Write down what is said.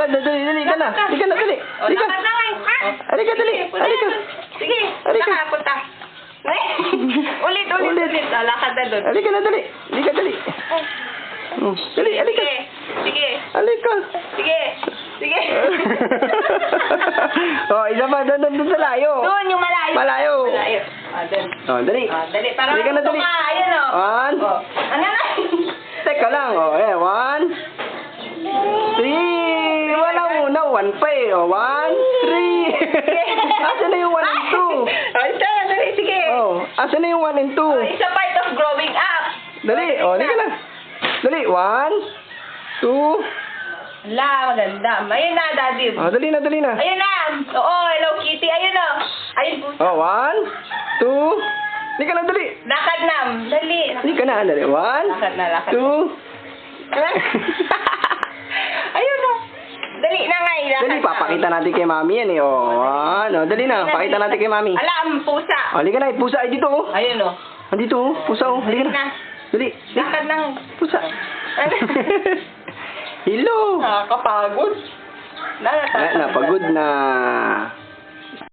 dali ka na. Halika na, dali. O, Halika. lakad na ngayon. Halika, dali. Punta Halika. na dun. Sige, Halika. punta ka, punta. Ulit. Lakad na doon. Halika na, dali. Halika, dali. Dali, halika. Sige. Halika. Sige. Oh, isa pa. Doon sa layo. Doon, yung malayo. Malayo. Doon. Oh, dali. Dali, para Halika na, dali. Ayun, o. One. Oh. Ano na? Teka lang. Oh, 1, 3. Wala muna. 1 pa eh. Oh, 1, 3. Asan na yung 1 and 2? Dali, sige. Oh, asan na yung 1 and 2? It's a part of growing up. Dali. Oh, halika na. Dali. 1, 2. Ala, maganda. Ayun na, Daddy. Oh, dali na. Ayun na. Oo, Hello Kitty. Ayun o. Ayun po. Oh, 1, 2. Halika na, dali. Lakad na. Dali. Halika na, dali. 1, Lakad na. 2. Ayun o. Dali na nga. Dali, papakita natin kay Mami yan eh. Oh, ano, dali na. Pakita natin kay Mami. Alam, pusa. Oh, halika na. Pusa ay dito oh. Ayun o. Andito oh. Pusa oh. Halika na. Dali. Lakad na. Pusa. Hello. Nakakapagod. Napagod na.